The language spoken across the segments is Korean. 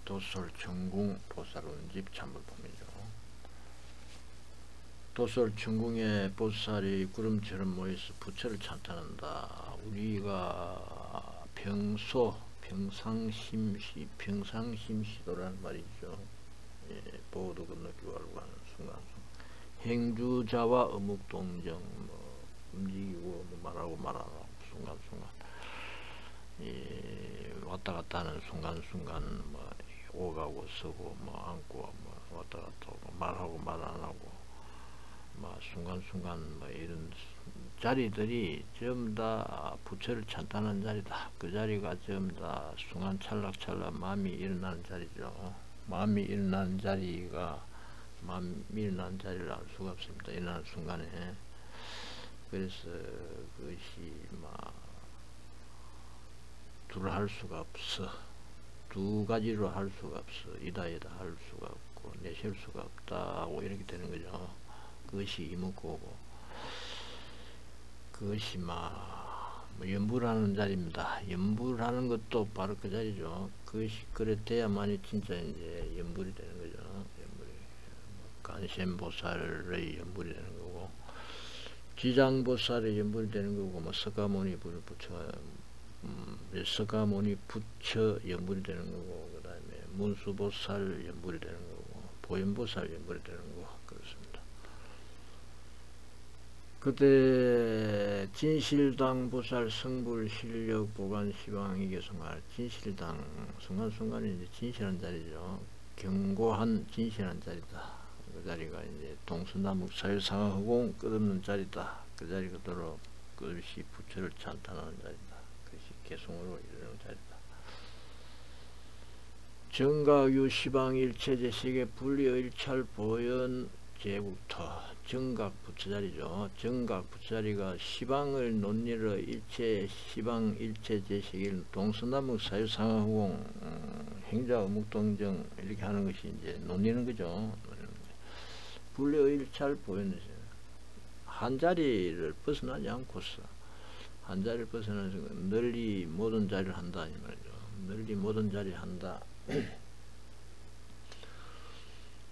도솔천궁 보살운집 참불품이죠. 도솔천궁에 보살이 구름처럼 모여서 부처를 찬탄한다. 우리가 평상심시도라는 말이죠. 예, 보도 건너기로 알고 하는 순간 행주자와 어묵동정, 움직이고 말하고 말하고 순간순간 왔다 갔다 하는 순간순간 오가고 서고 앉고 왔다 갔다 하고 말하고 말 안 하고 순간순간 이런 자리들이 전부 다 부처를 찬탄하는 자리다. 그 자리가 전부 다 순간 찰락찰락 마음이 일어나는 자리죠. 마음이 일어나는 자리를 알 수가 없습니다. 일어나는 순간에. 그래서 그것이 둘 할 수가 없어. 두 가지로 할 수가 없어. 이다 할 수가 없고 내실 수가 없다고 이렇게 되는 거죠. 그것이 이목구고 그것이 연불하는 자리입니다. 연불하는 것도 바로 그 자리죠. 그것이 그래 돼야만이 진짜 이제 연불이 되는 거죠. 연불이 간센보살의 연불이 되는 거고, 지장보살의 연불이 되는 거고, 석가모니 부처 석가모니 부처 연불이 되는 거고, 그 다음에 문수보살 연불이 되는 거고, 보현보살 연불이 되는 거고, 그렇습니다. 그때 진실당 보살 성불 실력 보관 시방 이계성할 진실당 순간순간이 이제 진실한 자리죠. 견고한 진실한 자리다. 그 자리가 이제 동서남북 사유상허공 끝없는 자리다. 그 자리 그대로 그것이 부처를 찬탄하는 자리다. 그것이 개성으로 이르는 자리다. 정각유 시방 일체제식의 분리의일찰 보현 제국터 정각 부처자리죠. 정각 부처자리가 시방을 논리로 일체 시방 일체 제식일 동서남북 사유상하공 행자 어묵동정 이렇게 하는 것이 이제 논리는 거죠. 분리의일찰 보현은 한 자리를 벗어나지 않고서 한 자리를 벗어나서 널리 모든 자리를 한다 이 말이죠. 널리 모든 자리를 한다.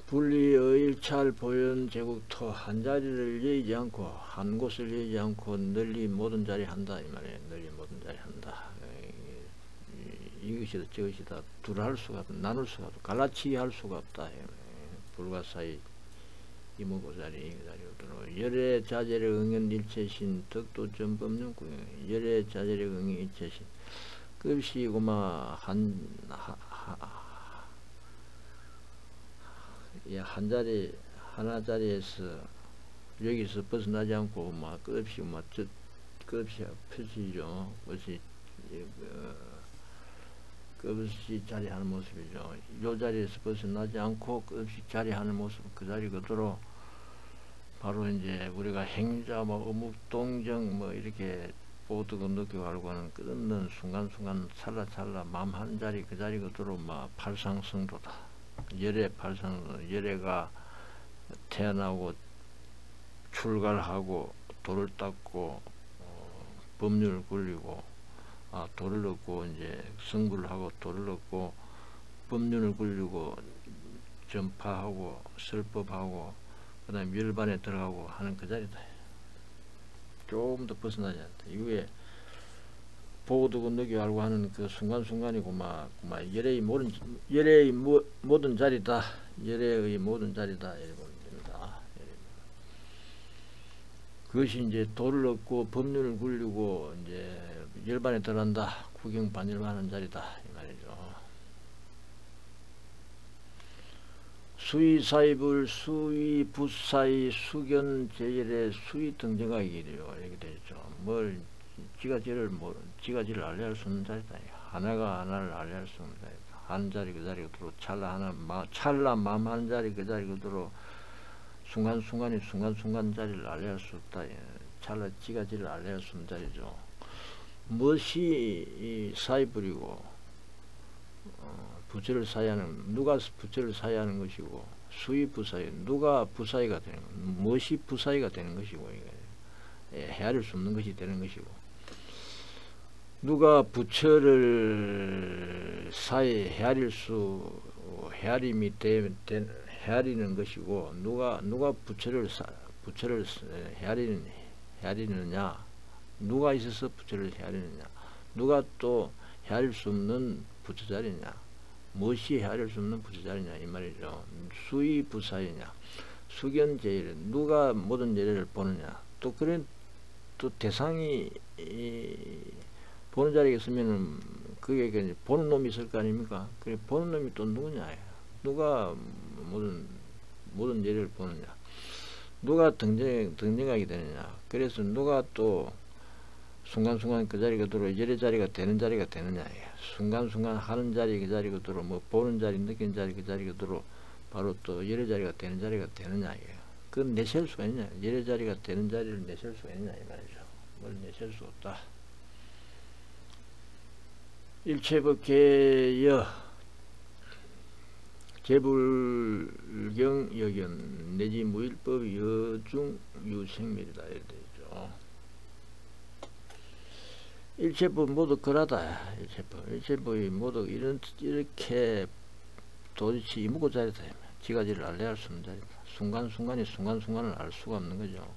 분리의일찰 보현 제국토 한 자리를 여의지 않고 한 곳을 여의지 않고 널리 모든 자리 한다 이 말이에요. 널리 모든 자리 한다. 이것이다 저것이다 둘 할 수가 없다. 나눌 수가 없다. 갈라치기 할 수가 없다. 불가사의 이모고자리 자리로 열애 자재력 응연 일체신 덕도 전법륜구 열애 자재력 응연 일체신 그것이 고마 한 자리 하나 자리에서 여기서 벗어나지 않고 끝없이 끝없이 펼치죠. 그것이 끝없이 자리하는 모습이죠. 이 자리에서 벗어나지 않고 끝없이 자리하는 모습 그 자리 그대로 바로 이제 우리가 행자 어묵동정 이렇게 보드고 느끼고 알고 하는 끝없는 순간순간 찰나찰나 마음 한 자리 그 자리 그대로 팔상성도다. 열애 팔상 열애가 태어나고 출가하고 돌을 닦고 법률을 굴리고 돌을 얻고 이제 성불을 하고 돌을 얻고 법률을 굴리고 전파하고 설법하고 그 다음에 멸반에 들어가고 하는 그 자리다. 조금 더 벗어나지 않다. 이후에 보고도 건너기 알고 하는 그 순간순간이고 열애의 모든 자리다. 열애의 모든 자리다. 이렇게 보면 됩니다. 그것이 이제 돌을 얻고 법률을 굴리고 이제 열반에 들어간다. 구경 반열반하는 자리다. 이 말이죠. 수의사입을 수의 부사의 수견 제일의 수의 등정하기 이렇게 되죠. 지가 지를 알려할 수 없는 자리다. 하나가 하나를 알려할 수 없는 자리다. 한 자리 그 자리 그대로 찰나 마음 한 자리 그 자리 그대로 순간순간이 순간순간 자리를 알려할 수 없다. 찰나 지가 지를 알려할 수 없는 자리죠. 무엇이 사이불이고 부처를 사이하는 누가 부처를 사이하는 것이고 수의 부사이 누가 부사이가 되는 것 무엇이 부사이가 되는 것이고 헤아릴 수 없는 것이 되는 것이고 누가 부처를 사회 헤아림이 헤아리는 것이고, 누가 부처를 헤아리느냐, 누가 있어서 부처를 헤아리느냐, 누가 또 헤아릴 수 없는 부처 자리냐, 무엇이 헤아릴 수 없는 부처 자리냐 이 말이죠. 수의부사이냐, 수견제일, 누가 모든 예를 보느냐. 또 그런 또 대상이 보는 자리에 있으면은 그게 이제 보는 놈이 있을 거 아닙니까? 그래 보는 놈이 또 누구냐? 누가 모든 예를 보느냐? 누가 등정하게 되느냐? 그래서 누가 또 순간순간 그 자리가 들어 예의 자리가 되는 자리가 되느냐? 순간순간 하는 자리 그 자리가 들어 뭐 보는 자리 느끼는 자리 그 자리가 들어 바로 또 예의 자리가 되는 자리가 되느냐? 그건 내세울 수가 있냐? 예의 자리가 되는 자리를 내세울 수가 있냐 이 말이죠. 뭘 내세울 수 없다. 일체법계여 제불경 여견 내지 무일법 여중 유생멸이다 이렇게 되죠. 일체법 모두 그러다. 일체법이 모두 이렇게 도대체 이무고자리다. 지가지를 알래야 할 수 없는 자리다. 순간순간이 순간순간을 알 수가 없는 거죠.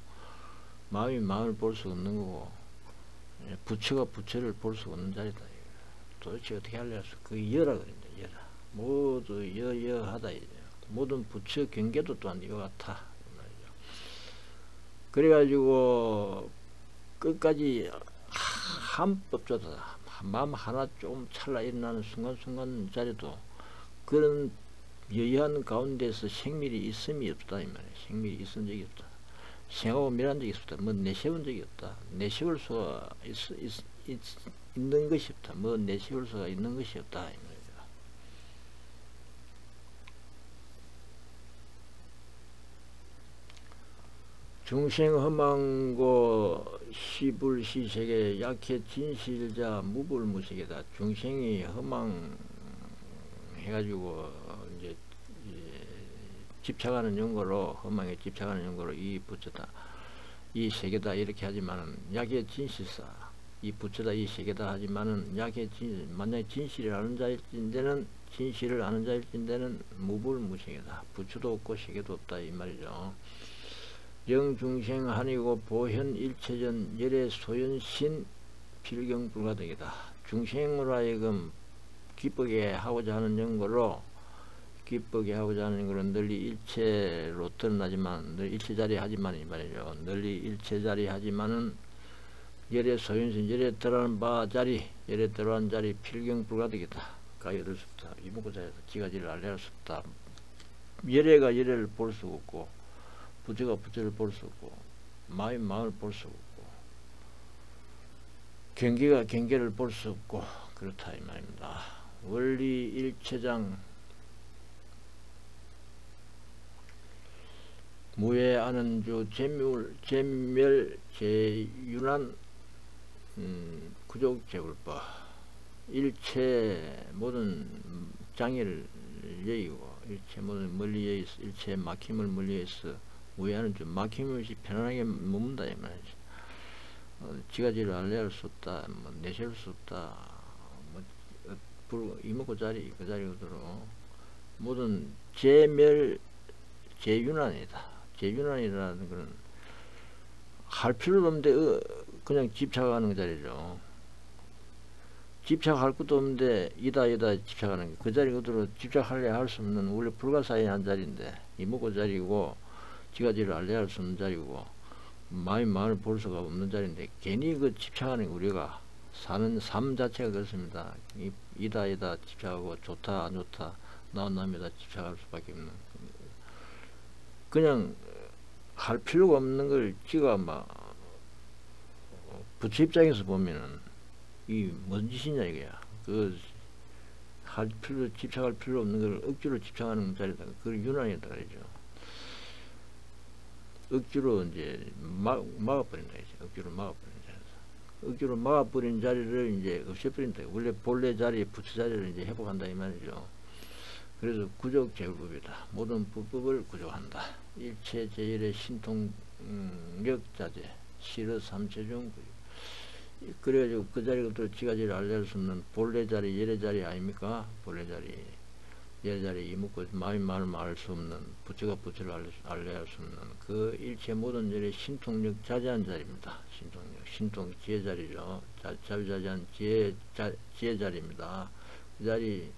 마음이 마음을 볼 수가 없는 거고, 부처가 부처를 볼 수가 없는 자리다. 도대체 어떻게 하려 할수? 그 여라 그럽니다. 여라. 모두 여하다. 모든 부처 경계도 또한 이와 같아. 그래가지고 끝까지 한법조다. 마음 하나 조금 찰나 일어나는 순간순간 자리도 그런 여의한 가운데서 생밀이 있음이 없다 이 말이야. 생밀이 있은 적이 없다. 생하고 밀한 적이 없다. 뭐 내세운 적이 없다. 내세울 수가 있는 것이 없다. 뭐 내세울 수가 있는 것이 없다 이 말이야. 중생 험한고 시불시세계 약해 진실자 무불무세계다. 중생이 험한 해가지고 이제 집착하는 연고로 험하게 집착하는 연고로 이 부처다 이 세계다 이렇게 하지만은 약해 진실사 이 부처다 이 세계다 하지만은 약해 진실 만약에 진실을 아는 자일진데는 무불무세계다. 부처도 없고 세계도 없다 이 말이죠. 영중생 한이고 보현 일체전 열의 소연신 필경불가득이다. 중생으로 하여금 기쁘게 하고자 하는 연고로 널리 일체로 드러나지만 늘 일체자리 하지만 이 말이죠. 널리 일체자리 하지만은 열의 소연신 열에 들어가는 바 자리 열에 들어간 자리 필경불가득이다. 가히 얻을 수 없다. 이목구자에서 지가지를 알려할 수 없다. 열애가 열애를 볼 수 없고 부처가 부처를 볼 수 없고 마음이 마음을 볼 수 없고 경계가 경계를 볼 수 없고 그렇다 이 말입니다. 원리 일체장 무해 아는주 제멸 제윤한 구족 제불법 일체 모든 장애를 여의고 일체 모든 멀리 여의서 일체 막힘을 멀리 해서 무해하는 좀 막힘 없이 편안하게 머문다 이 말이지. 지가지를 알려야 할 수 없다. 뭐 내세울 수 없다. 뭐 이먹고 자리 그 자리로 모든 제멸 제윤환이다. 제윤환이라는 것은 할 필요도 없는데 그냥 집착하는 자리죠. 집착할 것도 없는데 이다 집착하는 게 그 자리 그대로 집착하려 할 수 없는 원래 불가사의한 자리인데 이먹고 자리고 지가지를 알려야 할 수 없는 자리고 마음이 마음을 볼 수가 없는 자리인데 괜히 그 집착하는 우리가 사는 삶 자체가 그렇습니다. 이다 집착하고 좋다 안 좋다 나온 남이다 집착할 수밖에 없는 그냥 할 필요가 없는 걸 지가 막 부처 입장에서 보면은 이 뭔 짓이냐 이거야. 그 할 필요 집착할 필요 없는 걸 억지로 집착하는 자리다. 그걸 유난이다 그러죠. 억지로 이제 막아버린다 이제. 억지로 막아버린 자리. 억지로 막아버린 자리를 이제 없애버린다. 원래 본래 자리 부처 자리를 이제 회복한다 이 말이죠. 그래서 구족 제불법이다. 모든 불법을 구족한다. 일체 제일의 신통력 자재 실어 삼체 중 그래가지고 그 자리부터 지가지를 알려할 수 없는 본래 자리, 예래 자리 아닙니까? 본래 자리, 예래 자리 이묻고 마음이 마음을 알 수 없는 부처가 부처를 알려할 수 없는 그 일체 모든 열의 신통력 자제한 자리입니다. 신통력, 신통 지혜 자리죠. 자비자재한 지혜 자리입니다. 그 자리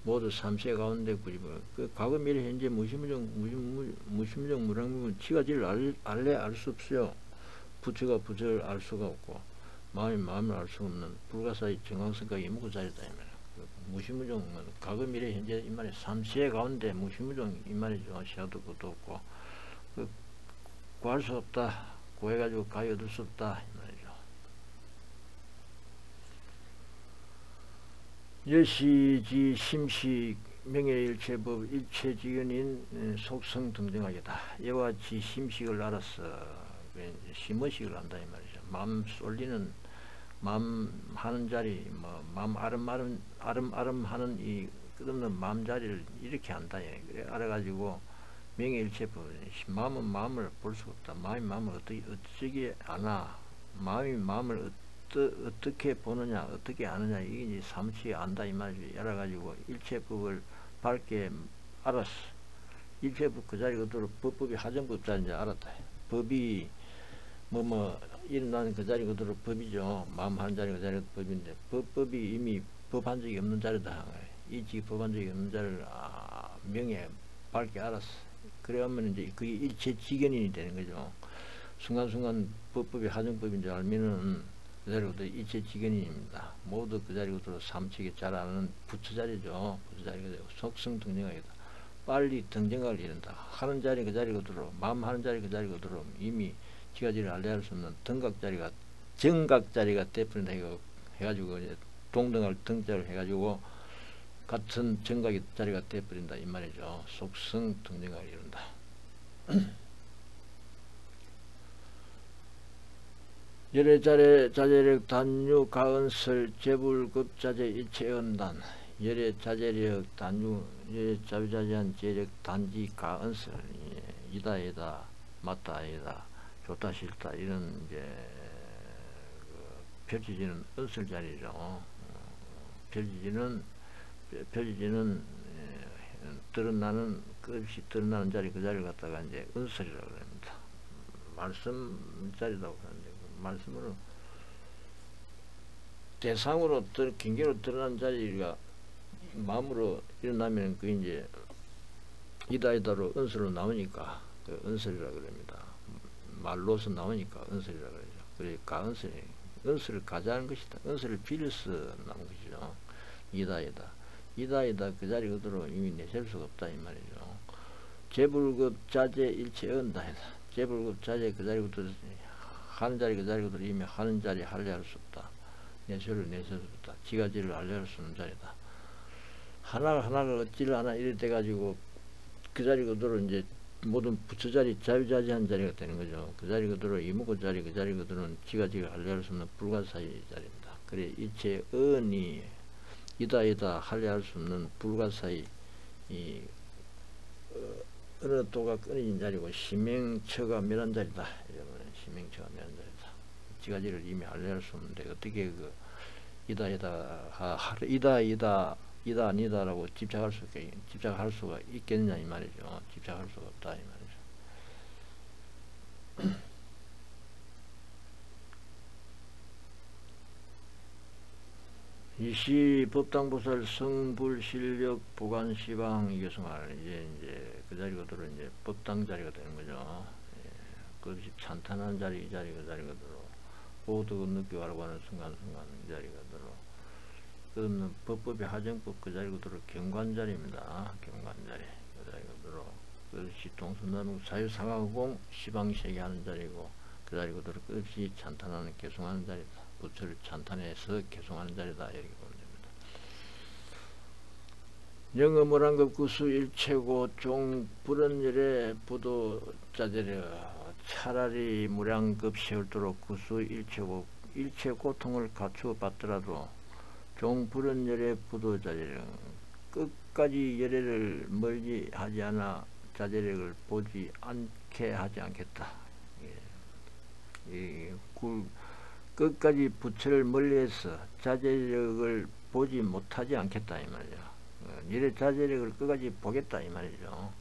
모두 삼세 가운데 구집을 그 과거 미래 현재 무심무정 무량무분 지가지를 알래 알 수 없어요. 부처가 부처를 알 수가 없고 마음이 마음을 알 수 없는 불가사의 정황성과 이무구 자리다 이 말이야. 무심무정은 과거 미래 현재 이 말이 삼세 가운데 무심무정 이 말이죠. 시야도 것도 없고 구할 수 없다. 구해가지고 가히 얻을 수 없다 이 말이죠. 여시지 심시 명예일체법 일체지연인 속성 등등하게다. 이와 같이 심식을 알아서 심의식을 한다 이 말이죠. 마음 쏠리는 마음 하는 자리 마음 아름아름 하는 이 끝없는 마음 자리를 이렇게 한다. 그래 알아가지고 명예일체법 마음은 마음을 볼 수가 없다. 마음이 마음을 어떻게 아나 마음이 마음을 어떻게 보느냐, 어떻게 아느냐, 이게 이제 사무치 안다, 이 말이죠. 알아가지고 일체법을 밝게 알았어. 일체법 그 자리 그대로 법이 하정법 자리인지 알았다. 법이, 일어나는 그 자리 그대로 법이죠. 마음 하는 자리 그 자리가 법인데, 법이 이미 법한 적이 없는 자리다. 일찍 법한 적이 없는 자리를, 명예 밝게 알았어. 그러면 이제 그게 일체지견인이 되는 거죠. 순간순간 법이 하정법인 줄 알면은, 그 자리부터 일체지견인입니다. 모두 그 자리부터 삼치게 잘 아는 부처 자리죠. 부처 자리가 되고 속성 등정학이다. 빨리 등정학을 이룬다. 하는 자리 그 자리가 들어 마음 하는 자리 그 자리가 들어 이미 지가지를 알려야 할 수 없는 등각 자리가 정각 자리가 돼버린다. 이거 해가지고 이제 동등할 등자를 해가지고 같은 정각의 자리가 돼버린다 이 말이죠. 속성 등정학을 이룬다. 열애자례 자제력 단유 가은설 재불급 자제 일체언단 열애 자제력 단유 열애 자비자재한 재력 단지 가은설 이다 맞다 아니다 좋다 싫다 이런 이제 펼쳐지는 은설 자리죠. 펼쳐지는 드러나는 끝없이 드러나는 자리 그 자리를 갖다가 이제 은설이라고 합니다. 말씀 자리라고 하는데 말씀으로 대상으로 경계로 드러난 자리가 마음으로 일어나면 그 이제 이다이다로 은설로 나오니까 그 은설이라 그럽니다. 말로서 나오니까 은설이라 그러죠. 그러니까 은설을 가자는 것이다. 은설을 빌려서 나온 것이죠. 이다이다 그 자리 그대로 이미 내셀 수가 없다 이 말이죠. 재불급 자제 일체 언다이다. 재불급 자제 그 자리 그대로 하는 자리 그 자리 그대로 이미 하는 자리 할례할 수 없다. 내세를 내세울 수 없다. 지가지를 알려할 수 없는 자리다. 하나를 어찌를 하나 이래 돼가지고 그 자리 그대로 이제 모든 부처 자리 자유자재한 자리가 되는 거죠. 그 자리 그대로 이무고 자리 그 자리 그대로는 지가지를 알려할 수 없는 불가사의 자리입니다. 그래 일체 언이 이다 할례할 수 없는 불가사의 이 어느 또가 끊어진 자리고 심행처가 멸한 자리다. 심행처가 멸한 자리다. 지가지를 이미 알려할 수 없는데 어떻게 그 이다 아니다라고 집착할 수가 있겠느냐 이 말이죠. 집착할 수가 없다 이 말이죠. 이시 법당보살 성불실력 보관시방 이교승할 이제 그 자리가 들어 이제 법당 자리가 되는 거죠. 그것이 찬탄한 자리 이 자리가 들어 보득 느끼라고 하는 순간순간 이 자리가 들어 끝없는 법법의 하정법 그 자리가 들어 경관 자리입니다. 경관 자리 그 자리가 들어 그것이 동순나무 사유상하공 시방세계 하는 자리고 그 자리가 들어 끝없이 찬탄하는 개송하는 자리다. 부처를 찬탄해서 개송하는 자리다 이렇게 보면 됩니다. 영어물한급 구수 일체고 종 불언열의 부도 자제려 차라리 무량급 세울도록 구수 일체고 일체 고통을 갖추어 받더라도 종 불언열의 부도 자제려 끝까지 열애를 멀리 하지 않아 자제력을 보지 않게 하지 않겠다. 끝까지 부처를 멀리해서 자제력을 보지 못하지 않겠다 이 말이죠. 열의 자제력을 끝까지 보겠다 이 말이죠.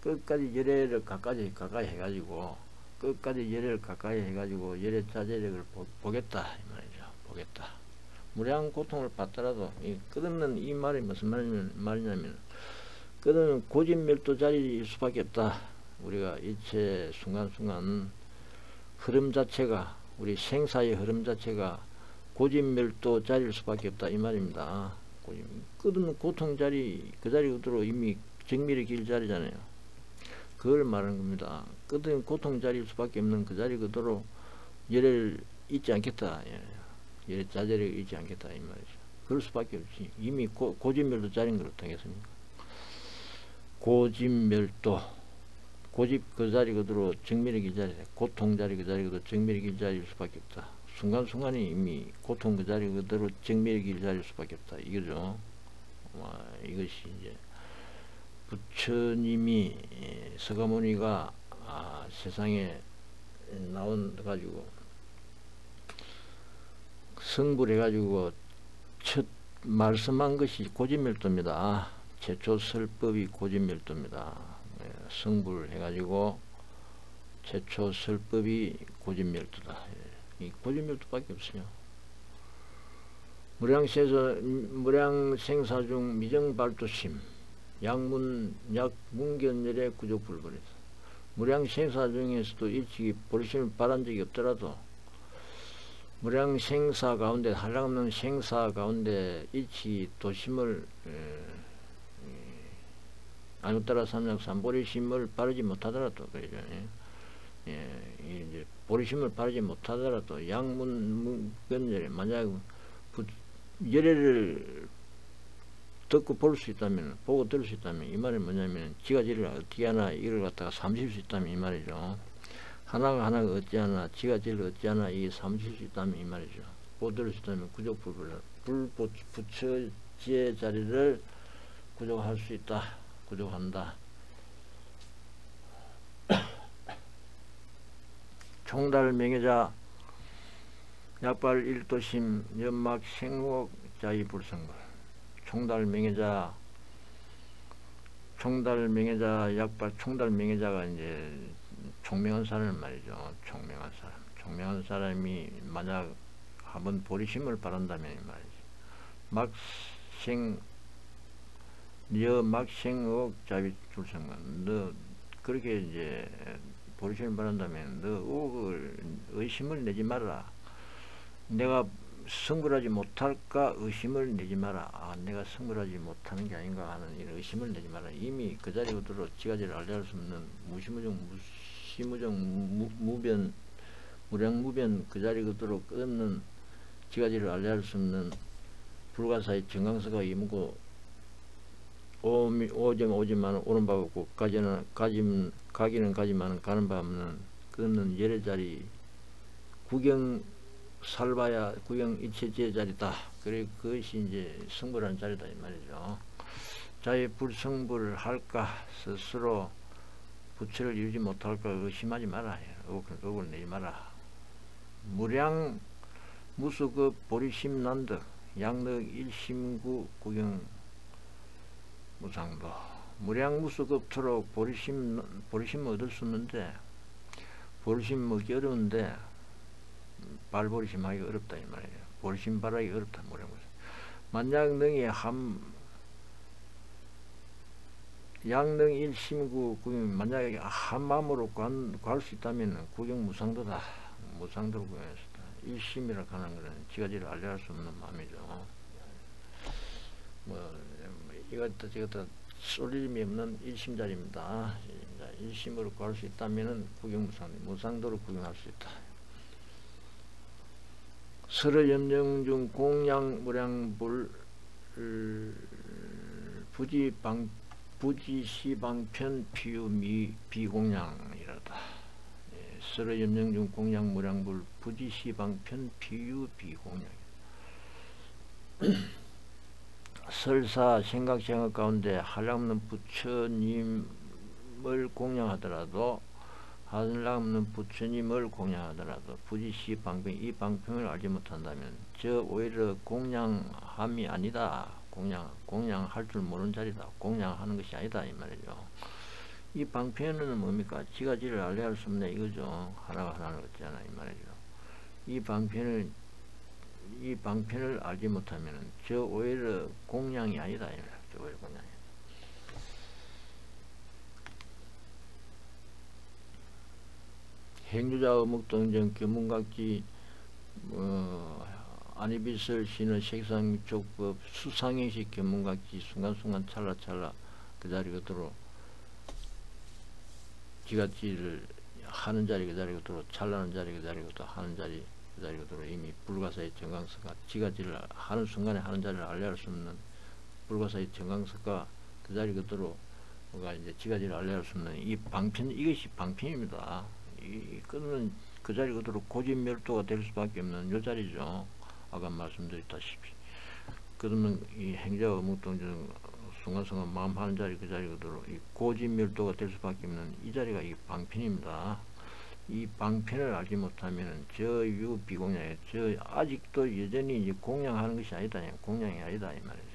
끝까지 열애를 가까이 해가지고 끝까지 열애를 가까이 해가지고 열의 자제력을 보겠다 이 말이죠. 보겠다. 무량한 고통을 받더라도 이 끝없는 이 말이 무슨 말이냐면 끝없는 고집멸도 자리일 수밖에 없다. 우리가 일체 순간순간 흐름 자체가 우리 생사의 흐름 자체가 고집멸도 자리일 수밖에 없다 이 말입니다. 끝없는 고통 자리 그 자리 그대로 이미 정밀의 길 자리잖아요. 그걸 말하는 겁니다. 끝없는 고통 자리일 수밖에 없는 그 자리 그대로 열애를 잊지 않겠다. 열애 자제력을 잊지 않겠다 이 말이죠. 그럴 수밖에 없지. 이미 고집멸도 자리인 걸 어떻겠습니까? 고집멸도 고집 그 자리 그대로 정밀의 길 자리 고통 자리 그 자리 그대로 정밀의 길 자리일 수밖에 없다. 순간순간이 이미 고통 그 자리 그대로 정밀의 길 자리일 수밖에 없다. 이거죠. 이것이 이제 부처님이 서가모니가 세상에 나와가지고 성불해가지고 첫 말씀한 것이 고집멸도입니다. 최초 설법이 고집멸도입니다. 성불해가지고 최초 설법이 고집멸도다. 이 고집멸도밖에 없어요. 무량생사 중 미정발도심 약문견열의 구족불벌에서 무량생사 중에서도 일찍이 보리심을 바란 적이 없더라도 무량생사 가운데 한량없는 생사 가운데 일찍이 도심을 아누따라 삼량 삼보리심을 바르지 못하더라도 그러죠. 이제 보리심을 바르지 못하더라도 약문견열에 만약 열애를 듣고 볼 수 있다면, 보고 들을 수 있다면, 이 말은 뭐냐면, 지가 지를 어떻게 하나, 이걸 갖다가 삼실 수 있다면, 이 말이죠. 하나가 어찌 하나, 지가 지를 어찌 하나, 이게 삼실 수 있다면, 이 말이죠. 보고 들을 수 있다면, 부처지의 자리를 구족할 수 있다. 구족한다. 총달 명예자, 약발 일도심, 연막 생옥 자의 불성불. 총달 명예자, 약발 총달 명예자가 이제 총명한 사람 말이죠. 총명한 사람이 만약 한번 보리심을 바란다면 말이지. 막생옥 자의 불성불. 너 그렇게 이제 보리심을 바란다면 너 의심을 내지 말라. 내가 성불하지 못할까 의심을 내지 마라. 내가 성불하지 못하는 게 아닌가 하는 이런 의심을 내지 마라. 이미 그 자리 그대로 지가지를 알려할 수 없는 무량무변 그 자리 그대로 끝없는 지가지를 알려할 수 없는 불가사의 정강서가 이무고 오지만 오는 바 없고 가기는 가지만은 가는 바 없는 끝없는 열의 자리 살봐야 구경 일체지의 자리다. 그래 그것이 이제 성불하는 자리다 이 말이죠. 자의 불성불을 할까 스스로 부처를 이루지 못할까 의심하지 마라. 의혹을 내지 마라. 무량 무수급 보리심 난득 양득 일심구 구경 무상도 무량 무수급토록 보리심 얻을 수 없는데 보리심 먹기 어려운데 발보리심 하기 어렵다 이 말이에요. 보리심 발하기 어렵다. 만약 능이 양능 일심구 구경 만약에 한 마음으로 구할 수 있다면 구경 무상도다. 무상도로 구경했다. 일심이라 하는 것은 지가지를 알려할 수 없는 마음이죠. 이것도 쏠림이 없는 일심자리입니다. 일심으로 구할 수 있다면 구경 무상도로 구경할 수 있다. 서로 염정 중 공양 무량불 부지시방편 피유 비공양이라다. 서로 염정 중 공양 무량불 부지시방편 피유 비공양. 설사 생각 가운데 한량없는 부처님을 공양하더라도 하늘남는 부처님을 공양하더라도 부지시 방평 이 방평을 알지 못한다면 저 오히려 공양함이 아니다. 공양할 줄 모르는 자리다. 공양하는 것이 아니다 이 말이죠. 이 방편은 뭡니까? 지가지를 알려야 할 수 없네 이거죠. 하나가 하나를 얻잖아 이 말이죠. 이 방편을 알지 못하면 저 오히려 공양이 아니다 이 말이죠. 저 오히려 공양이. 행주자 어묵동정 견문각지 안이비설 신의 색상미촉법 수상행식 견문각지 순간순간 찰나찰나 그 자리 그대로 지가지를 하는 자리 그 자리 그대로 찰나는 자리 그 자리 그대로 하는 자리 그 자리 그대로 이미 불가사의 정강석가 지가지를 하는 순간에 하는 자리를 알려할 수 없는 불가사의 정강석가 그 자리 그대로가 이제 지가지를 알려할 수 없는 이 방편 이것이 방편입니다. 이거는 그 자리 그대로 고집멸도가 될 수밖에 없는 요 자리죠. 아까 말씀드렸다시피 그러면 이 행자 어묵동정 순간순간 마음 하는 자리 그 자리 그대로 이 고집멸도가 될 수밖에 없는 이 자리가 이 방편입니다. 이 방편을 알지 못하면 저 유비공양에 저 아직도 여전히 이제 공양하는 것이 아니다. 공양이 아니다 이 말이죠.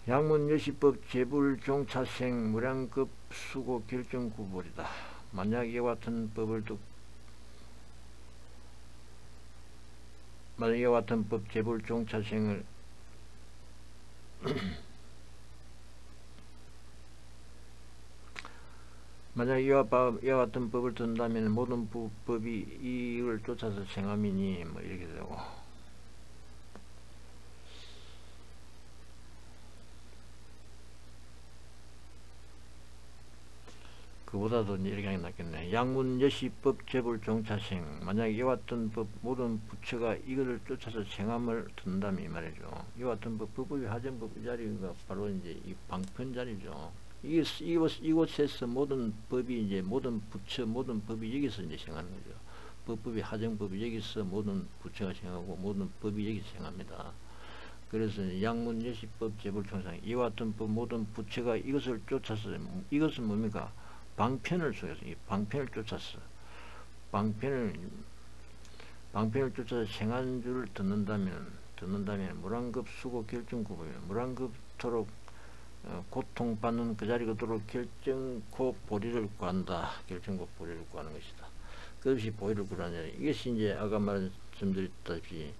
양문 여시법 재불 종차생 무량급 수고 결정 구벌이다. 만약 이와 같은 법을 만약 이와 같은 법 재불 종차생을 만약 이와 같은 법을 든다면 모든 법이 이익을 쫓아서 생함이니 뭐 이렇게 되고 그보다도 이렇게 낫겠네. 양문 여시법 재불 종차생 만약 이와 같은 법 모든 부처가 이거를 쫓아서 생함을 듣는다면 이 말이죠. 이와 같은 법법의 하전법 이 자리가 바로 이제 이 방편 자리죠. 이곳에서 모든 법이 이제 모든 부처 모든 법이 여기서 이제 생하는 거죠. 법법이 하정법이 여기서 모든 부처가 생하고 모든 법이 여기서 생합니다. 그래서 양문 여시법 재불 종차생 이와 같은 법 모든 부처가 이것을 쫓아서 이것은 뭡니까? 방편을 속여서 이 방편을 쫓아서 방편을 쫓아서 생한 줄을 듣는다면 무량급 수고 결정구보면 무량급토록 고통받는 그 자리 그대로 결정코 보리를 구한다. 결정코 보리를 구하는 것이다. 그것이 보리를 구하는 자리. 이것이 이제 아까 말씀드렸다시피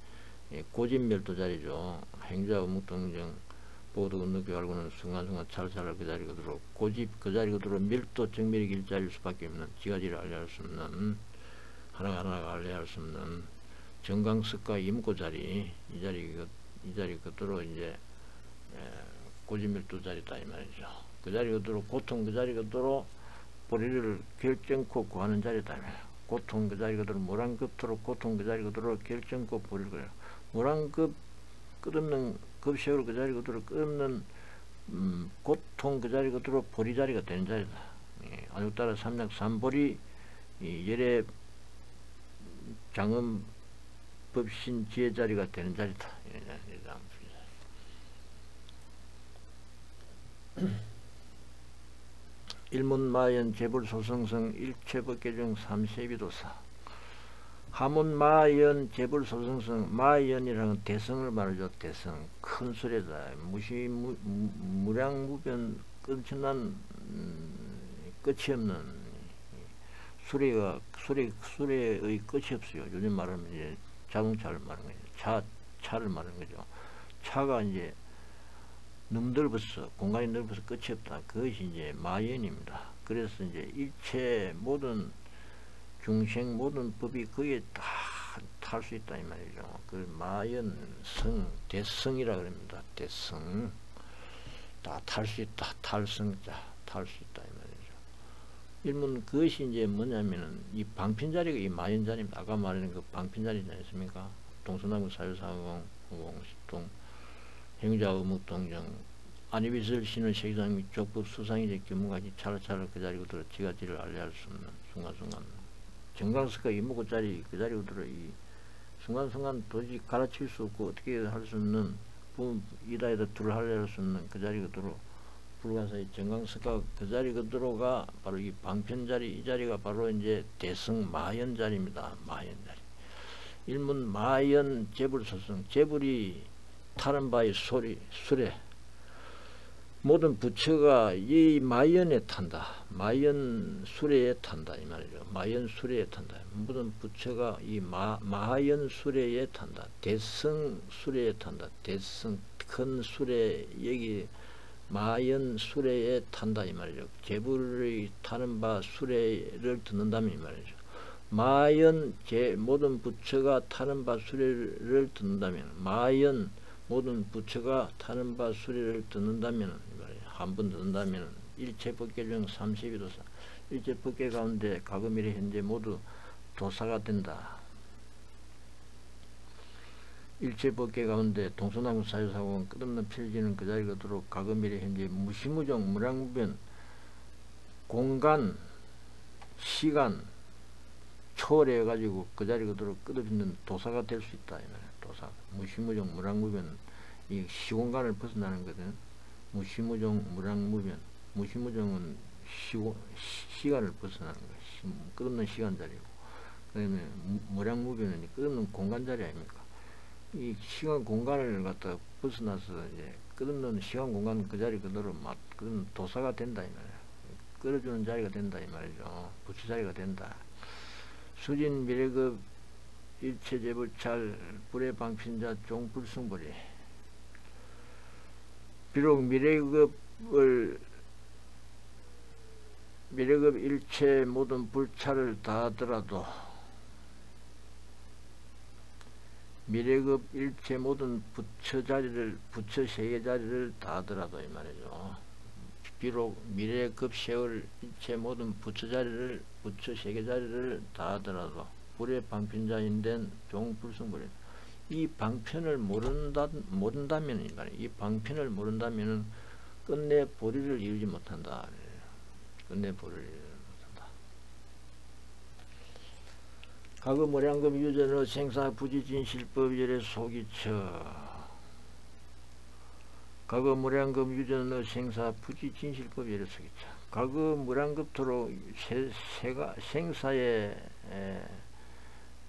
고집멸도 자리죠. 행자 어묵동정 보도 건너교 알고는 순간순간 찰찰 그 자리 그대로 고집 그 자리 그대로 밀도 정밀의 길자리일 수밖에 없는 지가지를 알려할 수 없는 하나가 알려할 수 없는 정강석과 임고 자리 이 자리 그대로 이제 고집밀도 자리다 이 말이죠. 그 자리 그대로 고통 그 자리 그대로 보리를 결정코 구하는 자리다. 고통 그 자리 그대로 무량급토록 고통 그 자리 그대로 결정코 보리를 무량급 끝없는 급식으로 그 자리 그대로 끝없는 고통 그 자리 그대로 보리 자리가 되는 자리다. 아주 따라 삼약 삼보리 열애 장엄 법신 지혜 자리가 되는 자리다. 일문마연 재불소성성 일체법계중 삼세비도사 하문마연 재불소성성 마연이라는 대성을 말하죠. 대성 큰 수레다. 무량무변 끝난 끝이 없는 수레의 끝이 없어요. 요즘 말하면 이제 자동차를 말하는 거죠. 차를 말하는 거죠. 차가 이제 너무 넓어서 공간이 넓어서 끝이 없다. 그것이 이제 마연입니다. 그래서 이제 일체 모든 중생 모든 법이 거기에 다 탈 수 있다 이 말이죠. 그 마연성 대성이라 그럽니다. 대성 다 탈 수 있다. 탈성자 탈 수 있다 이 말이죠. 일문 그것이 이제 뭐냐면은 이 방편 자리가 이 마연 자리입니다. 아까 말하는 그 방편 자리지 않습니까? 동서남북 사유사공 공식동 행자 어묵동정 안이비설 신은 색상 및 족법 수상이제 견문각지 차라차라 그 자리 그대로 지가지를 알려할 수 없는 순간순간 정강석과 이목구 자리 그 자리 그대로 이 순간순간 도저히 가르칠 수 없고 어떻게 할 수 없는 이다에다 둘을 하려 할 수 없는 그 자리 그대로 불가사의 정강석가 그 자리 그대로가 바로 이 방편 자리, 이 자리가 바로 이제 대성 마연 자리입니다. 마연 자리. 일문 마연 재불소성, 재불이 타는 바의 수레, 모든 부처가 이 마연에 탄다. 마연 수레에 탄다 이 말이죠. 마연 수레에 탄다. 모든 부처가 이 마연 수레에 탄다. 대성 수레에 탄다. 대성 큰 수레, 여기 마연 수레에 탄다 이 말이죠. 재불이 타는 바 수레를 듣는다면 이 말이죠. 마연 모든 부처가 타는 바 수레를 듣는다면, 마연 모든 부처가 타는 바 수레를 듣는다면, 한 번 듣는다면 일체 법계 중 32도사, 일체 법계 가운데 과거미래 현재 모두 도사가 된다. 일체 법계 가운데 동서남북 사유사고는 끝없는 필지는 그 자리 그대로 과거미래 현재 무시무정 무량무변 공간 시간 초월해 가지고 그 자리 그대로 끝없는 도사가 될 수 있다. 도사 무시무정 무량무변, 이 시공간을 벗어나는 거든. 무시무정 무량무변, 무시무정은 시간을 벗어나는 거야. 끝없는 시간 자리고, 그다음에 무량무변은 끝없는 공간 자리 아닙니까? 이 시간 공간을 갖다 벗어나서 이제 끝없는 시간 공간 그 자리 그대로 끝없는 도사가 된다 이 말이야. 끌어주는 자리가 된다 이 말이죠. 부처 자리가 된다. 수진 미래급 일체재불찰 불의 방편자 종불승불이, 비록 미래급 일체 모든 불찰을 다 하더라도, 미래급 일체 모든 부처 세계 자리를 다 하더라도 이 말이죠. 비록 미래급 세월 일체 모든 부처 세계 자리를 다 하더라도 불의 방편자인데 종불승불이, 이 방편을 모른다면 이 말이에요. 이 방편을 모른다면은 끝내 보리를 이루지 못한다. 끝내 보리를 이루지 못한다. 과거 무량급 유전의 생사 부지진실법 열의 소기처. 과거 무량급 유전의 생사 부지진실법 열의 소기처. 과거 무량급토록 생사에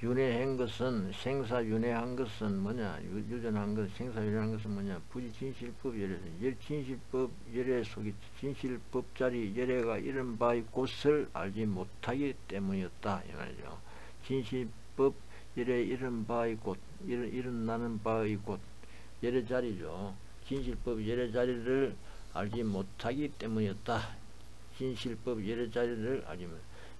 윤회한 것은, 생사 윤회한 것은 뭐냐, 유전한 것, 생사 윤회한 것은 뭐냐, 부지진실법 열에서, 진실법 열에 속이, 진실법자리 열애가 이런 바의 곳을 알지 못하기 때문이었다 이 말이죠. 진실법 열애 이런 바의 곳, 일어나는 바의 곳, 열애 자리죠. 진실법 열애 자리를 알지 못하기 때문이었다. 진실법 열애 자리를 알지 못.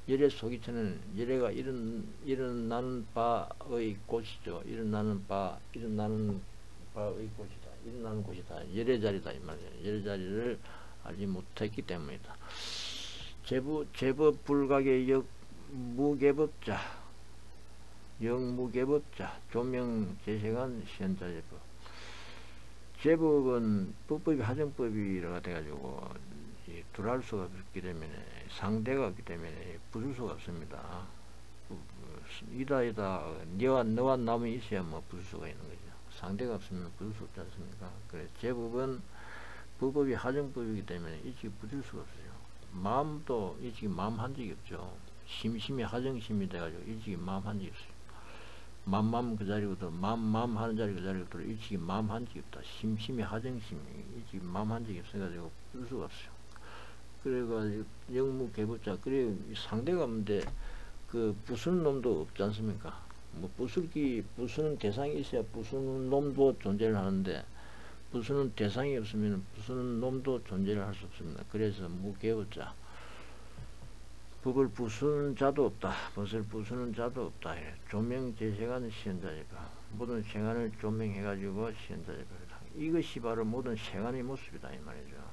열애 소기처는 열애가 일어나는 바의 곳이죠. 일어나는 바의 곳이다. 일어나는 곳이다. 열애 자리다 이 말이에요. 열애 자리를 알지 못했기 때문이다. 제법 불각의 역무계법자, 조명 재생한 시현자제법. 제법은 법법이 하정법이라고 돼가지고 둘할 수가 없기 때문에, 상대가 없기 때문에 부술 수가 없습니다. 너와 남이 있어야 뭐 부술 수가 있는 거죠. 상대가 없으면 부술 수 없지 않습니까? 그래 제법은 법법이 하정법이기 때문에 일찍 부술 수가 없어요. 마음도 일찍 마음 한 적이 없죠. 심심이 하정심이 돼가지고 일찍 마음 한 적이 없어요. 맘 그 자리부터 마음 하는 자리 그 자리부터 일찍 마음 한 적이 없다. 심심이 하정심이 일찍 마음 한 적이 없어가지고 부술 수가 없어요. 그래가지고 영무개법자, 그래 상대가 없는데 그 부수는 놈도 없지 않습니까? 뭐 부수는 대상이 있어야 부수는 놈도 존재를 하는데, 부수는 대상이 없으면 부수는 놈도 존재를 할 수 없습니다. 그래서 무개법자, 법을 부수는 자도 없다. 법을 부수는 자도 없다. 조명 재생하는 시현자제법, 모든 생안을 조명해가지고 시현자제법이다. 이것이 바로 모든 생안의 모습이다 이 말이죠.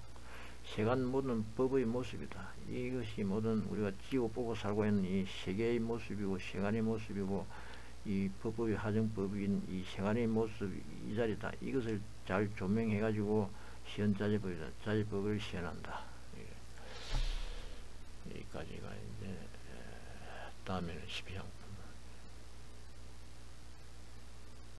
세간 모든 법의 모습이다. 이것이 모든 우리가 지고 보고 살고 있는 이 세계의 모습이고, 세간의 모습이고, 이 법의 하정법인 이 세간의 모습, 이 자리다. 이것을 잘 조명해 가지고 시현자제법이다. 자제법을 시현한다. 여기까지가 이제 다음에는 12장